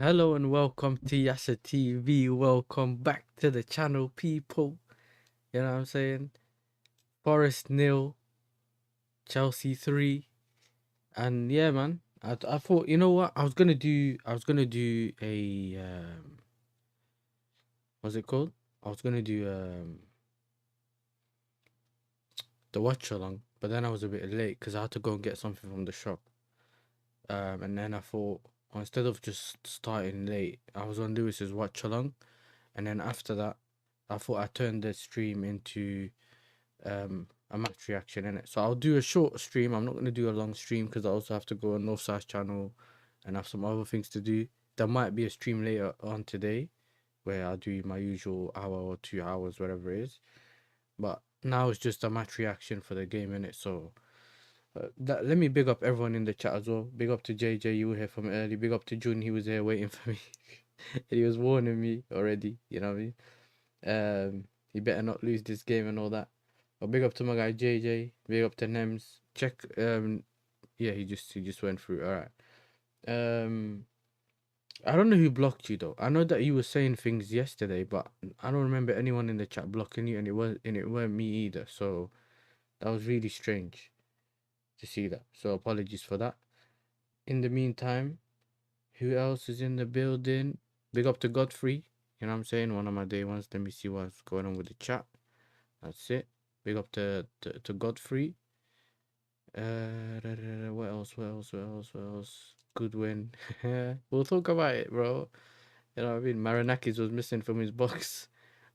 Hello and welcome to YASSERTV. Welcome back to the channel, people. You know what I'm saying? Forest nil, Chelsea 3, and yeah, man. I thought, you know what? I was gonna do a what's it called? I was gonna do the watch along, but then I was a bit late because I had to go and get something from the shop. And then I thought, instead of just starting late, I was on Lewis's watch along, and then after that, I thought I turned the stream into a match reaction in it. So I'll do a short stream. I'm not going to do a long stream because I also have to go on Northside's channel and have some other things to do. There might be a stream later on today where I'll do my usual hour or 2 hours, whatever it is. But now it's just a match reaction for the game in it. So let me big up everyone in the chat as well. Big up to JJ, you were here from early. Big up to June, he was here waiting for me. And he was warning me already, you know what I mean? He better not lose this game and all that. But big up to my guy JJ. Big up to Nems. Check. Yeah, he just went through. All right. I don't know who blocked you though. I know that you were saying things yesterday, but I don't remember anyone in the chat blocking you, and it weren't me either. So that was really strange to see that. So apologies for that. In the meantime, who else is in the building? Big up to Godfrey. You know what I'm saying? One of my day ones. Let me see what's going on with the chat. That's it. Big up to Godfrey. What else? Good win. We'll talk about it, bro. You know what I mean? Maranakis was missing from his box.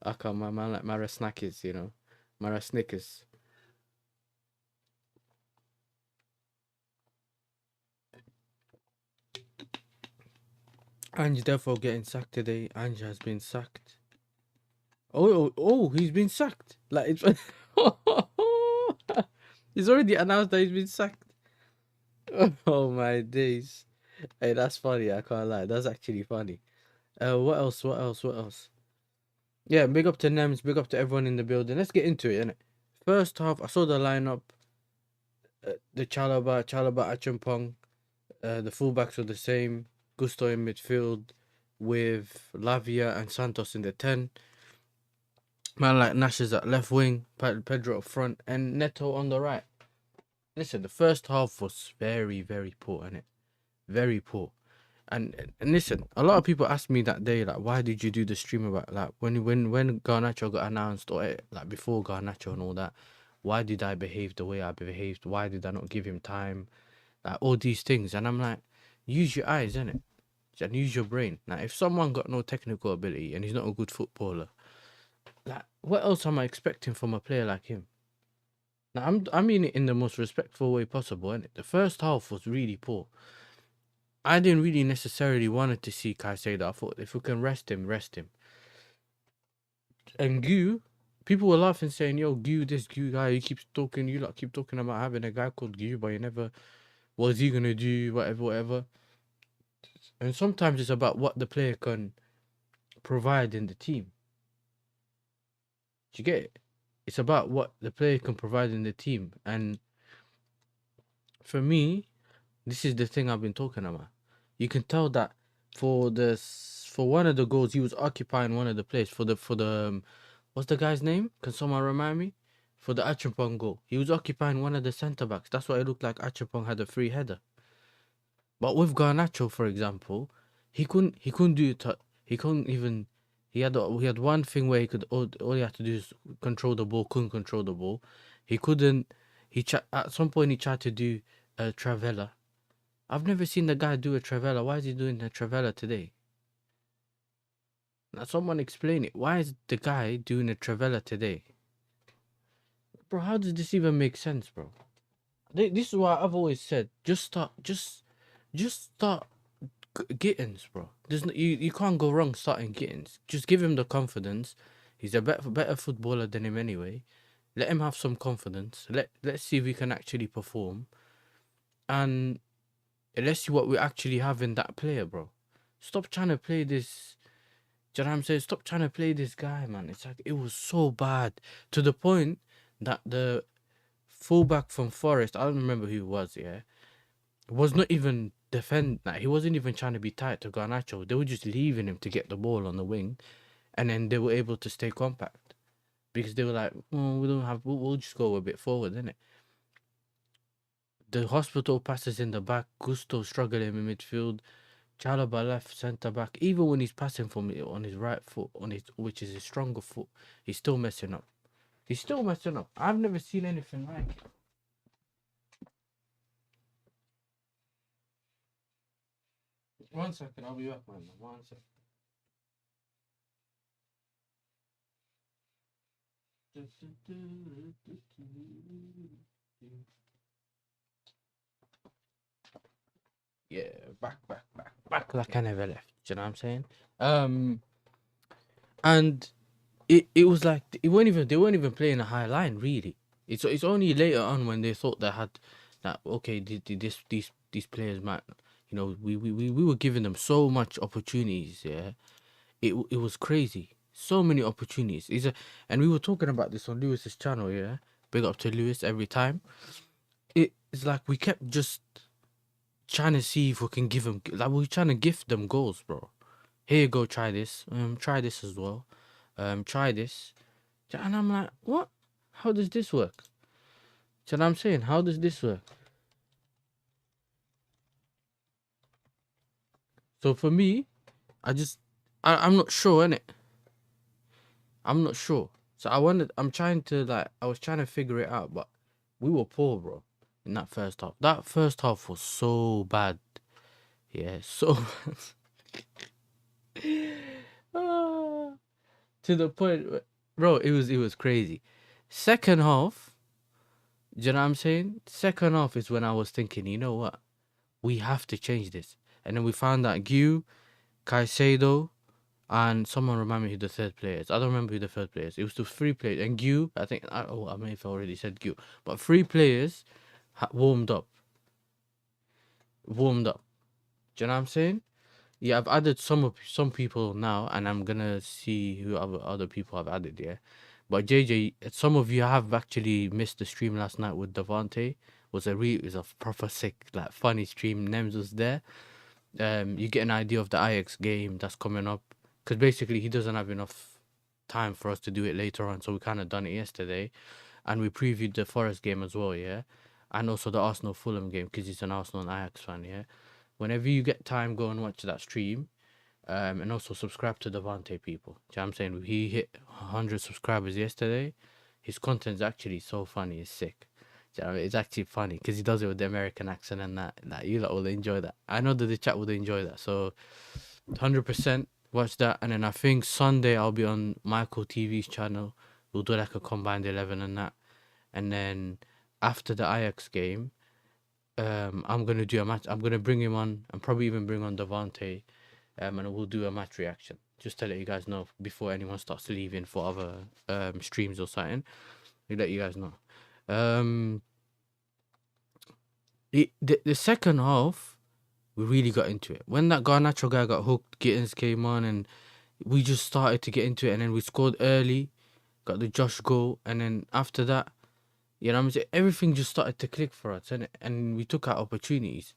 I call my man like Mara Snackers, you know. Mara Snickers. Ange therefore getting sacked today. Ange has been sacked. Oh, he's been sacked. Like it's he's already announced that he's been sacked. Oh my days. Hey, that's funny, I can't lie. That's actually funny. What else? Yeah, big up to Nems, big up to everyone in the building. Let's get into it, innit? First half, I saw the lineup. The Chalaba, Achumpong. The fullbacks were the same. Gusto in midfield with Lavia and Santos in the 10. Man like Nash is at left wing, Pedro up front, and Neto on the right. Listen, the first half was very, very poor, innit? Very poor. And listen, a lot of people asked me that day, like, why did you do the stream about like when Garnacho got announced, or like before Garnacho and all that? Why did I behave the way I behaved? Why did I not give him time? Like all these things, and I'm like, use your eyes, innit? And use your brain. Now, if someone got no technical ability and he's not a good footballer, like, what else am I expecting from a player like him? Now, I mean it in the most respectful way possible, innit? The first half was really poor. I didn't really necessarily wanted to see Caicedo. I thought if we can rest him, rest him. And Gu, people were laughing, saying, "Yo, Gu, this Gu guy, he keeps talking. You lot keep talking about having a guy called Gu, but you never. What's he gonna do? Whatever." And sometimes it's about what the player can provide in the team. Do you get it? It's about what the player can provide in the team. And for me, this is the thing I've been talking about. You can tell that for one of the goals, he was occupying one of the places for the what's the guy's name? Can someone remind me? For the Achapong goal, he was occupying one of the centre backs. That's why it looked like Achapong had a free header. But with Garnacho, for example, he couldn't do it. He couldn't even. He had one thing where he could all he had to do is control the ball. Couldn't control the ball. He couldn't. At some point he tried to do a Travella. I've never seen the guy do a Travella. Why is he doing a Travella today? Now someone explain it. Why is the guy doing a Travella today? Bro, how does this even make sense, bro? This is why I've always said, just start Gittins, bro. You can't go wrong starting Gittins. Just give him the confidence. He's a better footballer than him anyway. Let him have some confidence. Let's see if he can actually perform. And let's see what we actually have in that player, bro. Stop trying to play this. Do you know what I'm saying? Stop trying to play this guy, man. It's like, it was so bad to the point that the fullback from Forest, I don't remember who it was, yeah, was not even defend. Like, he wasn't even trying to be tight to Garnacho. They were just leaving him to get the ball on the wing, and then they were able to stay compact because they were like, "Oh, we don't have. We'll just go a bit forward, innit?" The hospital passes in the back. Gusto struggling in midfield. Chalobah left centre back. Even when he's passing from it on his right foot, which is his stronger foot, he's still messing up. He's still messing up. I've never seen anything like it. One second, I'll be back, man. One second. Yeah, back like I never left. Do you know what I'm saying? And it was like they weren't even playing a high line really. It's only later on when they thought they had that okay, these players might, you know, we were giving them so much opportunities. Yeah, it was crazy. So many opportunities. And we were talking about this on Lewis's channel. Yeah, big up to Lewis every time. It's like we kept just trying to see if we can give them, like, we're trying to gift them goals, bro. Here you go, try this. Try this as well. Try this. And I'm like, what? How does this work? Do you know what I'm saying? How does this work? So for me, I'm not sure, innit? I'm not sure. So I was trying to figure it out, but we were poor, bro, in that first half. That first half was so bad. Yeah, so Ah, to the point, bro, it was crazy. Second half, do you know what I'm saying? Second half is when I was thinking, you know what? We have to change this. And then we found that Gu, Caicedo, and someone remind me who the third player is. I don't remember who the third player is. It was the three players. And Gu, I may have already said Gu. But three players warmed up. Warmed up. Do you know what I'm saying? Yeah, I've added some people now, and I'm gonna see who other people I've added. Yeah, but JJ, some of you have actually missed the stream last night with Devante. It was a proper sick, like, funny stream. Nems was there. You get an idea of the Ajax game that's coming up, because basically he doesn't have enough time for us to do it later on, so we kind of done it yesterday, and we previewed the Forest game as well. Yeah, and also the Arsenal Fulham game because he's an Arsenal and Ajax fan. Yeah, whenever you get time, go and watch that stream. And also subscribe to Devante, people. Do you know what I'm saying? He hit 100 subscribers yesterday. His content's actually so funny. It's sick. Do you know what I mean? It's actually funny because he does it with the American accent and that. Like, you lot will enjoy that. I know that the chat will enjoy that. So 100% watch that. And then I think Sunday I'll be on Michael TV's channel. We'll do like a combined 11 and that. And then after the Ajax game, I'm gonna do a match. I'm gonna bring him on and probably even bring on Devante, and we'll do a match reaction just to let you guys know before anyone starts leaving for other streams or something. We let you guys know. The second half, we really got into it. When that Garnacho guy got hooked, Gittins came on, and we just started to get into it. And then we scored early, got the Josh goal, and then after that, you know what I'm saying, everything just started to click for us, and we took our opportunities.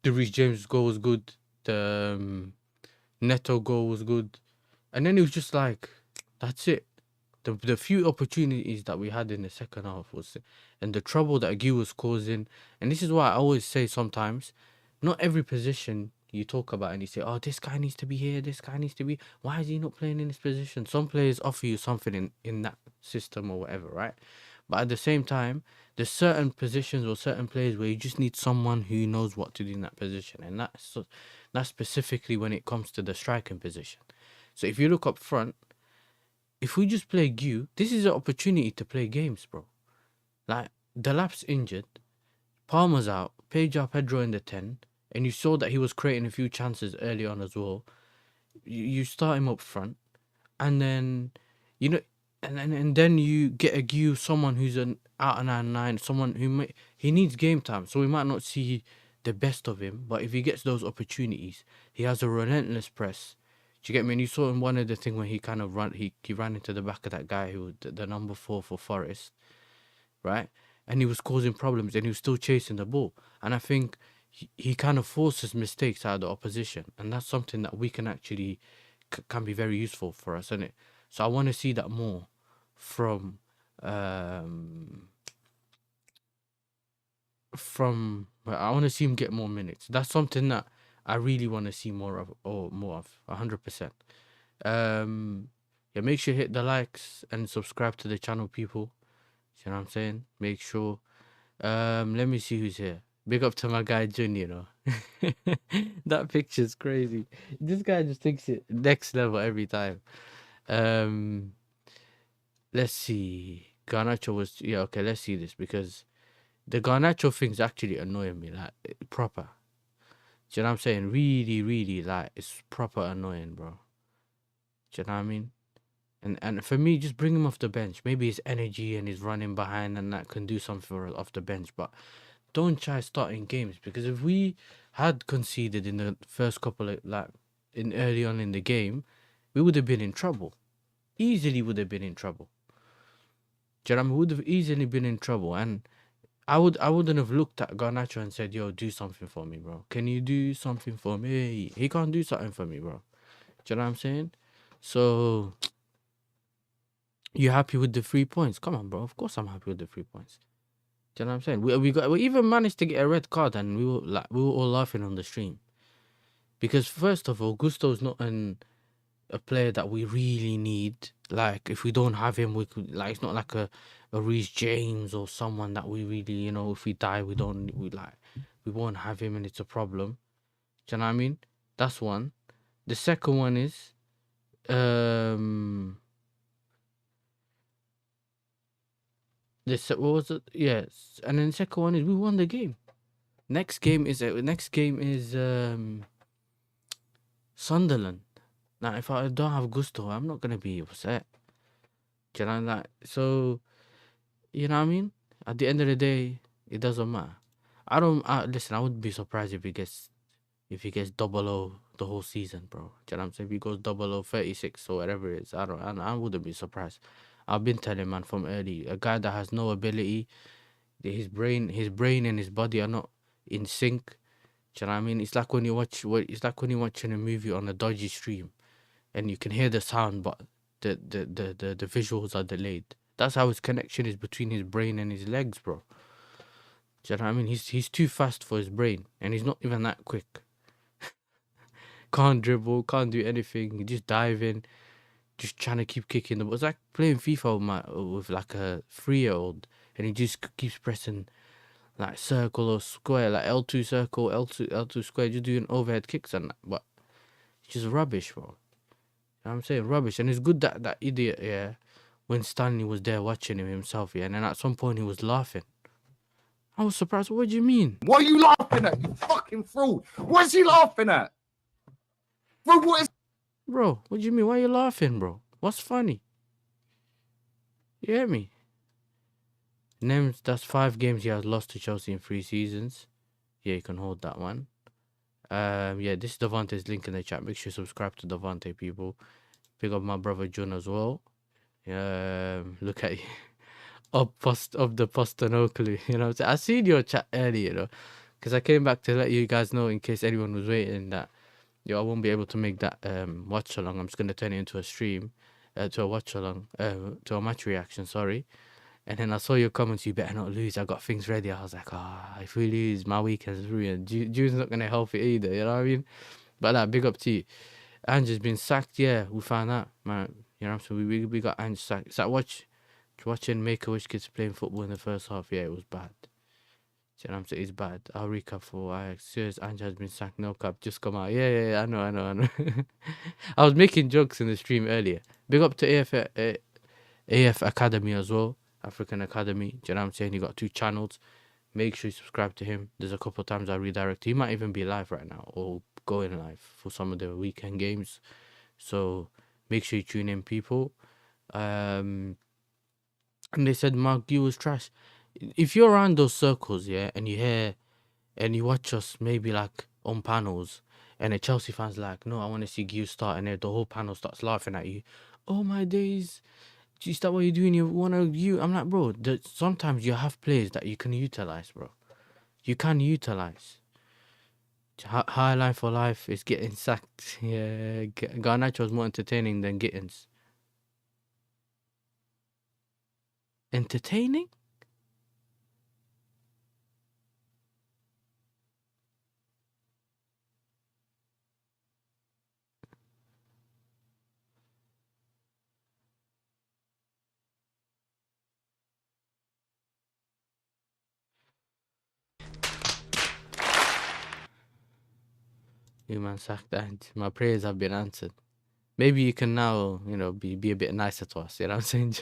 The Reece James goal was good. The Neto goal was good. And then it was just like, that's it. The few opportunities that we had in the second half and the trouble that Gui was causing. And this is why I always say sometimes, not every position you talk about and you say, oh, this guy needs to be here, this guy needs to be. Why is he not playing in this position? Some players offer you something in that system or whatever, right? But at the same time, there's certain positions or certain players where you just need someone who knows what to do in that position. And that's specifically when it comes to the striking position. So if you look up front, if we just play Gu, this is an opportunity to play games, bro. Like, Delap's injured, Palmer's out, Pedro Pedro in the 10, and you saw that he was creating a few chances early on as well. You start him up front, and then, you know, and then you get a Gu, someone who's an out and out nine, someone he needs game time, so we might not see the best of him, but if he gets those opportunities, he has a relentless press. Do you get me? And you saw in one of the thing when he kind of he ran into the back of that guy who the number 4 for Forest, right? And he was causing problems, and he was still chasing the ball. And I think he kind of forces mistakes out of the opposition, and that's something that we can actually can be very useful for us, isn't it? So I want to see that more from um well, I want to see him get more minutes. That's something that I really want to see more of, or more of, 100%. Yeah, make sure you hit the likes and subscribe to the channel, people. You know what I'm saying? Make sure. Let me see who's here. Big up to my guy Jun, you know. That picture's crazy. This guy just takes it next level every time. Um, let's see. Garnacho was, yeah, okay, let's see this, because the Garnacho thing's actually annoying me, like proper. Do you know what I'm saying? Really, really, like, it's proper annoying, bro. Do you know what I mean? And for me, just bring him off the bench. Maybe his energy and his running behind and that can do something for us off the bench, but don't try starting games, because if we had conceded in the first couple of, like, in early on in the game, we would have been in trouble. Easily would have been in trouble. Do you know what I mean? We would have easily been in trouble, and I wouldn't have looked at Garnacho and said, "Yo, do something for me, bro. Can you do something for me?" He can't do something for me, bro. Do you know what I'm saying? So, you happy with the 3 points? Come on, bro. Of course I'm happy with the 3 points. Do you know what I'm saying? We even managed to get a red card, and we were all laughing on the stream, because first of all, Gusto's not a player that we really need. Like, if we don't have him, we could, like, it's not like a Reece James or someone that we really, you know, if we die, we won't have him, and it's a problem. Do you know what I mean? That's one. The second one is what was it? Yes, and then the second one is we won the game. Next game is Sunderland. Now, if I don't have Gusto, I'm not gonna be upset. Do you know that? So, you know what I mean? At the end of the day, it doesn't matter. Listen, I wouldn't be surprised if he gets double O the whole season, bro. Do you know what I'm saying? If he goes double O 36 or whatever it is, I wouldn't be surprised. I've been telling, man, from early, a guy that has no ability, his brain and his body are not in sync. Do you know what I mean? It's like when you're watching a movie on a dodgy stream, and you can hear the sound, but the visuals are delayed. That's how his connection is between his brain and his legs, bro. Do you know what I mean? He's too fast for his brain, and he's not even that quick. Can't dribble, can't do anything. He just dive in, just trying to keep kicking the ball. It's like playing FIFA with like a 3-year-old, and he just keeps pressing like circle or square, like L2 circle, L2 square, just doing overhead kicks and that. But it's just rubbish, bro. You know what I'm saying? Rubbish. And it's good that that idiot, yeah, when Stanley was there watching him himself, yeah, and then at some point he was laughing. I was surprised. What do you mean? What are you laughing at, you fucking fool? What's he laughing at? Bro, what is... Bro, what do you mean? Why are you laughing, bro? What's funny? You hear me? Nems, that's 5 games he has lost to Chelsea in 3 seasons. Yeah, you can hold that one. Yeah, this is Davante's link in the chat. Make sure you subscribe to Davante, people. Pick up my brother Jun as well. Look at you. Up the Postanocle. You know what I'm saying? I seen your chat earlier, you know, because I came back to let you guys know, in case anyone was waiting, that I won't be able to make that watch along. I'm just gonna turn it into a stream, to a watch along, to a match reaction. Sorry. And then I saw your comments. You better not lose. I got things ready. I was like, if we lose, my weekend's ruined. June's not gonna help it either. You know what I mean? But big up to you. Ange's been sacked. Yeah, we found out, man. You know what I'm saying? We got Ange sacked. It's like watching Make-A-Wish kids playing football in the first half. Yeah, it was bad. You know what I'm saying? It's bad. I'll recap for Ajax. Serious, Ange has been sacked. No cap. Just come out. Yeah. I know. I was making jokes in the stream earlier. Big up to AF Academy as well. African Academy. Do you know what I'm saying? He got 2 channels. Make sure you subscribe to him. There's a couple of times I redirect. He might even be live right now, or going live for some of the weekend games. So make sure you tune in, people. And they said Mark Gu was trash. If you're around those circles, yeah, and you hear and you watch us maybe like on panels, and a Chelsea fan's like, no, I want to see Gu start, and then the whole panel starts laughing at you. Oh my days. Is that what you're doing? You want to I'm like, bro, sometimes you have players that you can utilize, bro. You can utilize. High line for life is getting sacked. Yeah, Garnacho's more entertaining than Gittins. Entertaining? You man sacked and my prayers have been answered. Maybe you can now, be a bit nicer to us. You know what I'm saying?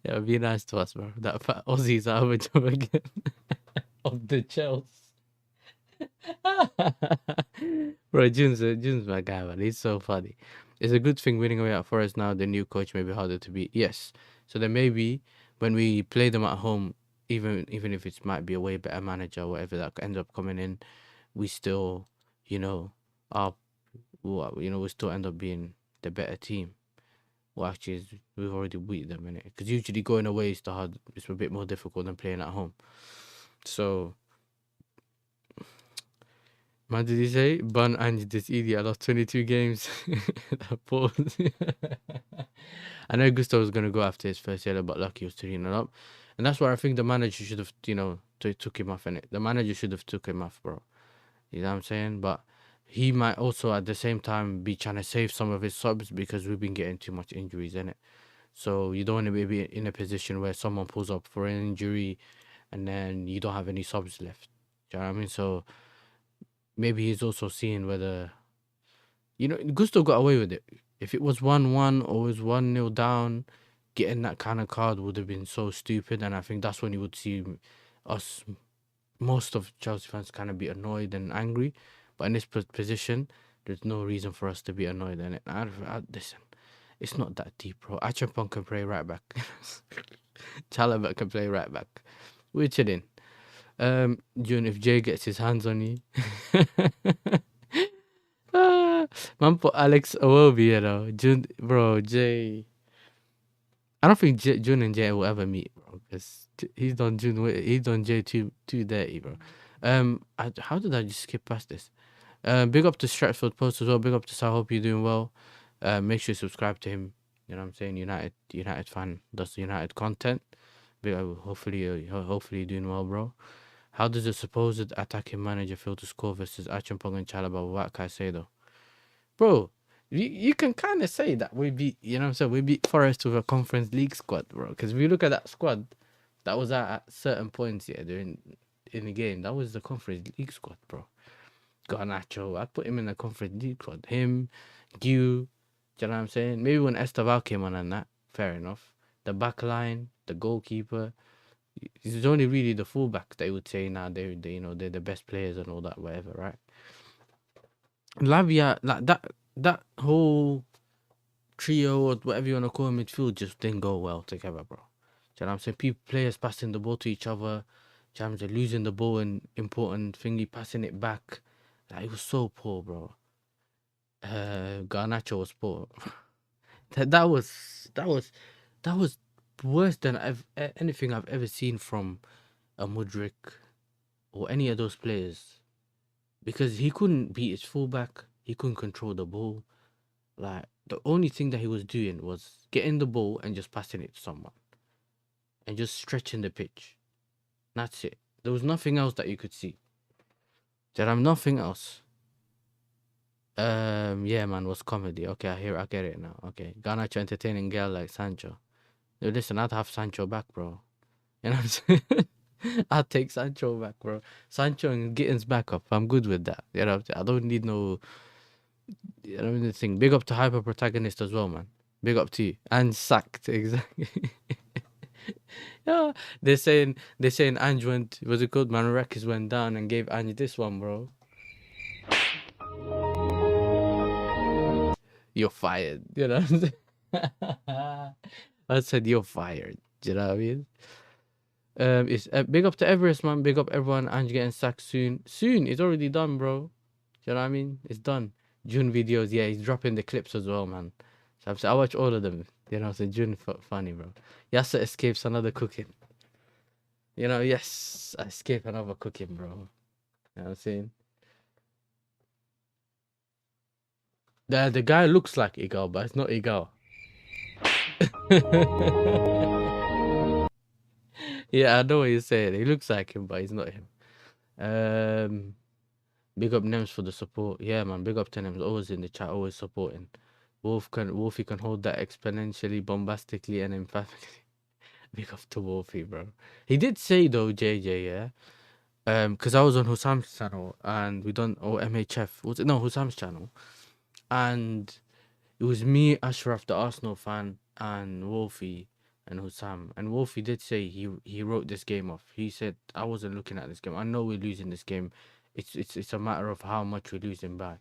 Yeah, be nice to us, bro. That fat Aussies out of a job again. Of the Chelsea. Bro, June's my guy, man. He's so funny. It's a good thing winning away at Forest now. The new coach may be harder to beat. Yes. So then maybe when we play them at home, even if it might be a way better manager or whatever that ends up coming in, we still, are, we still end up being the better team. Well, actually, we've already beat them in it because usually going away is it's a bit more difficult than playing at home. So. Man, did he say? Bun and this idiot. I lost 22 games. Pause. I know Gusto was going to go after his first yellow, but lucky he was 3-0 up. And that's where I think the manager should have, took him off in it. The manager should have took him off, bro. You know what I'm saying? But he might also at the same time be trying to save some of his subs because we've been getting too much injuries in it. So you don't want to be in a position where someone pulls up for an injury and then you don't have any subs left. Do you know what I mean? So maybe he's also seeing whether, Gusto got away with it. If it was 1-1 or it was 1-0 down, getting that kind of card would have been so stupid. And I think that's when you would see us, most of Chelsea fans, kind of be annoyed and angry. But in this position, there's no reason for us to be annoyed. And listen, it's not that deep, bro. Achampong can play right back. Chalobah can play right back. We're chilling. June, if Jay gets his hands on you. Man put Alex Iwobi, June, bro, Jay. I don't think June and Jay will ever meet, bro, because he's done Jay too dirty, bro. How did I just skip past this? Big up to Stratford Post as well. Big up to Sal. Hope you're doing well. Make sure you subscribe to him. You know what I'm saying? United fan, does United content. Hopefully you're doing well, bro. How does the supposed attacking manager feel to score versus Achampong and Chalobah without Caicedo? Bro, you can kind of say that we beat, we beat Forest with a Conference League squad, bro. Because if you look at that squad, that was at certain points, during in the game. That was the Conference League squad, bro. Garnacho, I'd put him in the Conference League squad. Him, Gu, do you know what I'm saying? Maybe when Esteval came on and that, fair enough. The back line, the goalkeeper. It's only really the fullback they would say now they're the best players and all that, whatever, right? Lavia, like that whole trio or whatever you want to call midfield just didn't go well together, bro. Do you know what I'm saying? Players passing the ball to each other, Jams are losing the ball in important thingy, passing it back. Like, it was so poor, bro. Garnacho was poor. that was worse than anything I've ever seen from a Mudryk or any of those players, because he couldn't beat his fullback, he couldn't control the ball. Like, the only thing that he was doing was getting the ball and just passing it to someone and just stretching the pitch. That's it. There was nothing else that you could see. There am nothing else. Yeah, man, was comedy. Okay, I get it now. Okay, Garnacho entertaining girl like Sancho. Yo, listen, I'd have Sancho back, bro. You know what I'm saying? I'd take Sancho back, bro. Sancho and Gittins back up. I'm good with that. You know, I don't need no. You know the thing. Big up to Hyper Protagonist as well, man. Big up to you. And sacked, exactly. Yeah, they're saying Ange went. Was it called Manorakis went down and gave Ange this one, bro. You're fired. You know what I'm saying? I said you're fired. Do you know what I mean? It's big up to Everest, man. Big up everyone. Ange getting sacked soon. Soon, it's already done, bro. Do you know what I mean? It's done. June videos, yeah, he's dropping the clips as well, man. So I watch all of them. You know, so June funny, bro. Yasser escapes another cooking. You know, yes, I escape another cooking, bro. You know what I'm saying? The guy looks like Igal, but it's not Igal. Yeah, I know what you're saying. He looks like him, but he's not him. Big up Nems for the support. Yeah, man. Big up to Nems. Always in the chat, always supporting. Wolfie can hold that exponentially, bombastically, and emphatically. Big up to Wolfie, bro. He did say though, JJ, yeah. Because I was on Hussam's channel and we done MHF. Was it no Hussam's channel? And it was me, Ashraf, the Arsenal fan, and Wolfie and Hussam. And Wolfie did say he wrote this game off. He said I wasn't looking at this game. I know we're losing this game. It's a matter of how much we're losing by.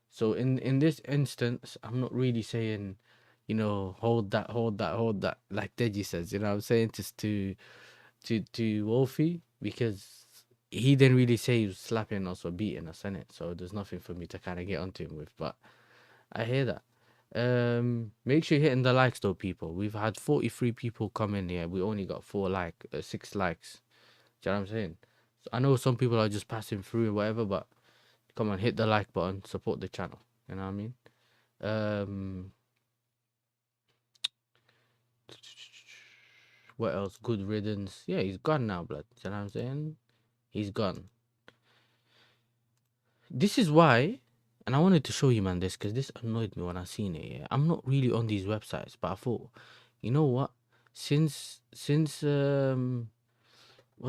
So in this instance, I'm not really saying, you know, hold that, like Deji says. You know, I'm saying just to Wolfie because he didn't really say he was slapping us or beating us, innit? So there's nothing for me to kind of get onto him with. But I hear that. Make sure you're hitting the likes though, people. We've had 43 people come in here. We only got 6 likes. Do you know what I'm saying? So I know some people are just passing through or whatever, but come on, hit the like button, support the channel. You know what I mean? What else? Good riddance. Yeah, he's gone now, blood. You know what I'm saying? He's gone. This is why, and I wanted to show you, man, this because this annoyed me when I seen it. Yeah, I'm not really on these websites, but I thought, you know what? Since what's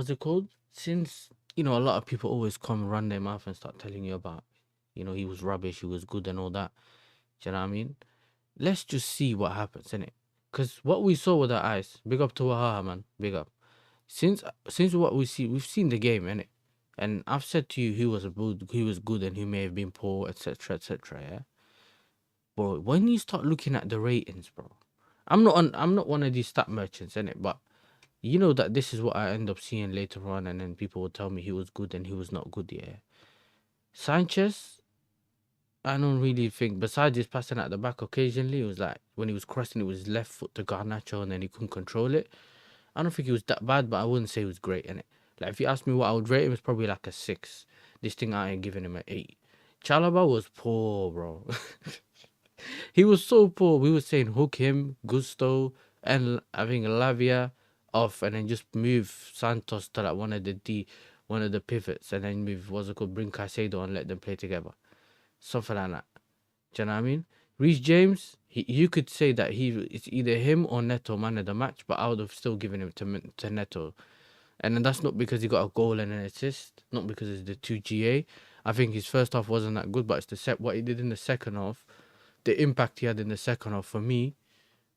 it called? Since you know a lot of people always come run their mouth and start telling you about, you know, he was rubbish, he was good, and all that. Do you know what I mean? Let's just see what happens, innit? Because what we saw with our eyes, big up to Wahaha, man, big up. Since what we see, we've seen the game, innit? And I've said to you, he was good, and he may have been poor, etc., etc. Yeah, bro. When you start looking at the ratings, bro, I'm not one of these stat merchants, innit? But you know that this is what I end up seeing later on, and then people will tell me he was good and he was not good. Yeah, Sanchez, I don't really think. Besides just passing at the back occasionally, it was like when he was crossing it with his left foot to Garnacho, and then he couldn't control it. I don't think he was that bad, but I wouldn't say he was great in it. Like if you ask me what I would rate him, it's probably like a 6. This thing I ain't giving him an 8. Chalaba was poor, bro. He was so poor. We were saying hook him, Gusto, and I think Lavia off, and then just move Santos to like one of the pivots, and then move what's it called, bring Caicedo and let them play together, something like that. Do you know what I mean? Reece James, you could say that it's either him or Neto man of the match, but I would have still given him to Neto. And then that's not because he got a goal and an assist, not because it's the 2 GA. I think his first half wasn't that good, but it's what he did in the second half, the impact he had in the second half for me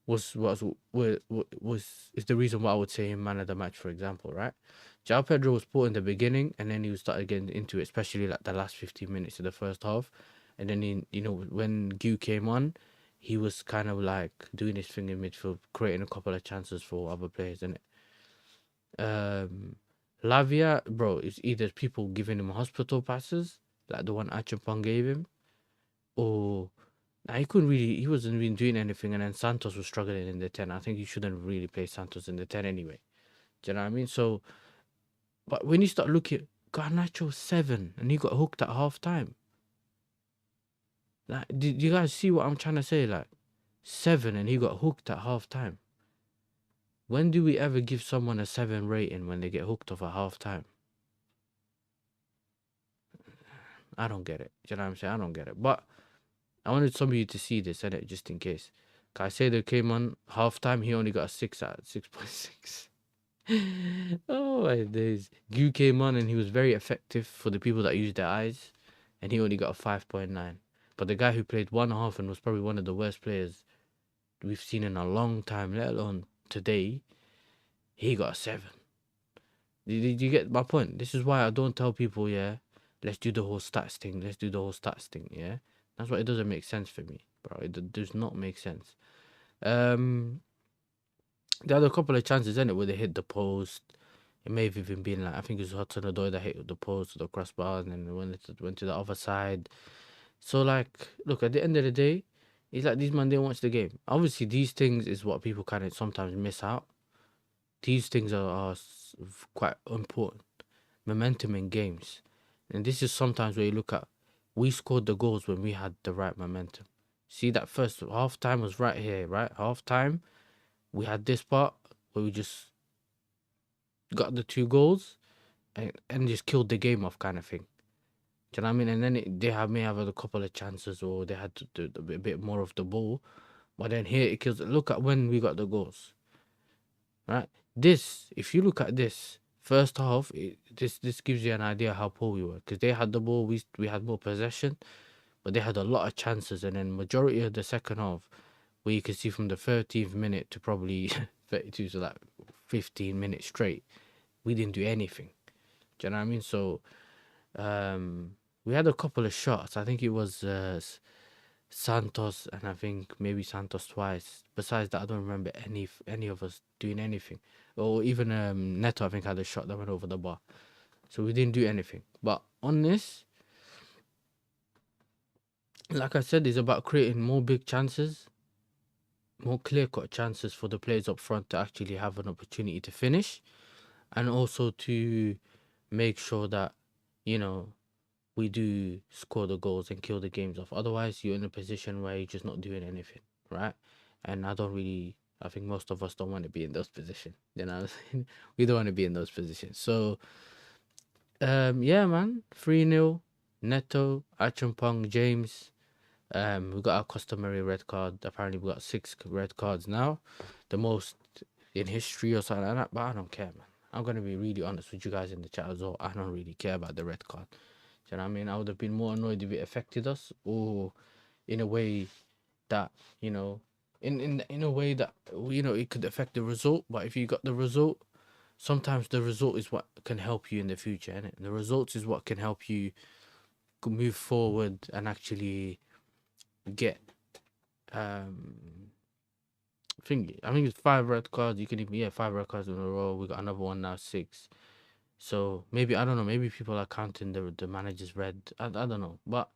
is the reason why I would say him man of the match, for example, right? João Pedro was poor in the beginning, and then he started getting into it, especially like the last 15 minutes of the first half. And then when Gu came on, he was kind of like doing his thing in midfield, creating a couple of chances for other players, innit? Lavia, bro, it's either people giving him hospital passes, like the one Achapong gave him, or he wasn't really doing anything, and then Santos was struggling in the 10. I think you shouldn't really play Santos in the 10 anyway. Do you know what I mean? So, but when you start looking, Garnacho 7, and he got hooked at half time. Like, did you guys see what I'm trying to say? Like, 7, and he got hooked at half time. When do we ever give someone a 7 rating when they get hooked off at half time? I don't get it. Do you know what I'm saying? I don't get it. But I wanted some of you to see this, edit, just in case. Caicedo came on half time. He only got a 6 out of 6.6. Oh my days. Gu came on and he was very effective for the people that use their eyes, and he only got a 5.9. But the guy who played one half and was probably one of the worst players we've seen in a long time, let alone today, he got a 7. Did you get my point? This is why I don't tell people, yeah, let's do the whole stats thing. Let's do the whole stats thing, yeah? That's why it doesn't make sense for me, bro. It does not make sense. There had a couple of chances in it where they hit the post. It may have even been like, I think it was Hudson-Odoi that hit the post or the crossbar, and then went to the other side. So like, look, at the end of the day, it's like these men didn't watch the game. Obviously, these things is what people kind of sometimes miss out. These things are quite important. Momentum in games. And this is sometimes where you look at, we scored the goals when we had the right momentum. See, that first half time was right here, right? Half time, we had this part where we just got the 2 goals and just killed the game off, kind of thing. Do you know what I mean? And then may have had a couple of chances, or they had to do a bit more of the ball. But then here it kills. Look at when we got the goals, right? This, if you look at this first half, this gives you an idea how poor we were, because they had the ball, we had more possession, but they had a lot of chances. And then majority of the second half, where you can see from the 13th minute to probably 32, so like 15 minutes straight, we didn't do anything. Do you know what I mean? So we had a couple of shots. I think it was Santos, and I think maybe Santos twice. Besides that, I don't remember any of us doing anything. Or even Neto, I think, had a shot that went over the bar. So we didn't do anything. But on this, like I said, it's about creating more big chances, more clear-cut chances for the players up front to actually have an opportunity to finish, and also to make sure that, you know, we do score the goals and kill the games off. Otherwise, you're in a position where you're just not doing anything, right? And I think most of us don't want to be in those positions. You know, we don't want to be in those positions. So, yeah, man, 3-0, Neto, Achampong, James. We got our customary red card. Apparently, we got 6 red cards now, the most in history or something like that. But I don't care, man. I'm gonna be really honest with you guys in the chat as well. I don't really care about the red card. Do you know what I mean? I would have been more annoyed if it affected us, or in a way that, you know, in a way that, you know, it could affect the result. But if you got the result, sometimes the result is what can help you in the future, innit? The results is what can help you move forward and get I think it's 5 red cards. You can even 5 red cards in a row. We got another one now, 6. So maybe, I don't know, maybe people are counting the manager's red. I don't know, but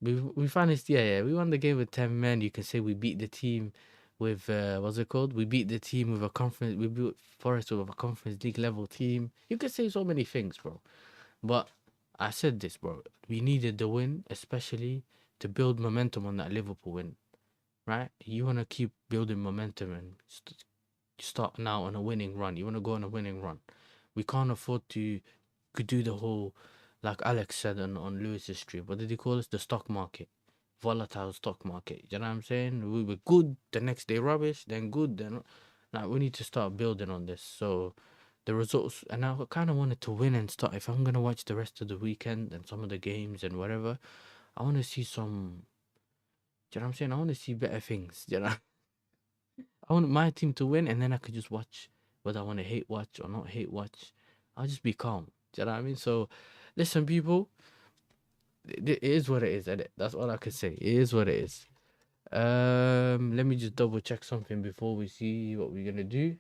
we finished. Yeah, we won the game with 10 men. You can say we beat the team with what's it called? We beat the team with a conference. We beat Forest with a conference league level team. You can say so many things, bro. But I said this, bro. We needed the win, especially to build momentum on that Liverpool win, right? You want to keep building momentum and start now on a winning run. You want to go on a winning run. We can't afford to do the whole, like Alex said on Lewis's stream. What did he call us? The stock market. Volatile stock market. You know what I'm saying? We were good, the next day rubbish, then good, then like we need to start building on this. So the results, and I kind of wanted to win and start. If I'm gonna watch the rest of the weekend and some of the games and whatever, I want to see some. Do you know what I'm saying? I want to see better things. You know, I want my team to win, and then I could just watch whether I want to hate watch or not hate watch. I'll just be calm. Do you know what I mean? So, listen, people, it is what it is, isn't it? That's all I can say. It is what it is. Let me just double check something before we see what we're gonna do.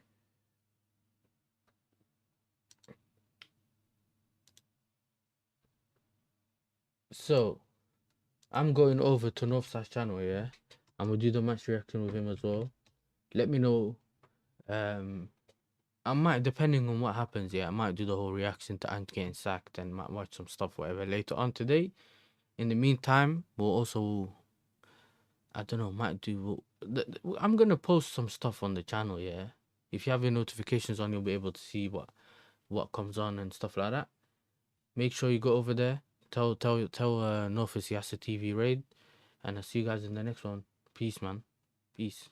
So, I'm going over to Northside's channel, yeah? I'm gonna do the match reaction with him as well. Let me know. I might, depending on what happens, yeah, I might do the whole reaction to Ant getting sacked and might watch some stuff, whatever, later on today. In the meantime, we'll also, I don't know, might do. I'm gonna post some stuff on the channel, yeah. If you have your notifications on, you'll be able to see what comes on and stuff like that. Make sure you go over there. Tell North it's YASSERTV raid, and I'll see you guys in the next one. Peace, man. Peace.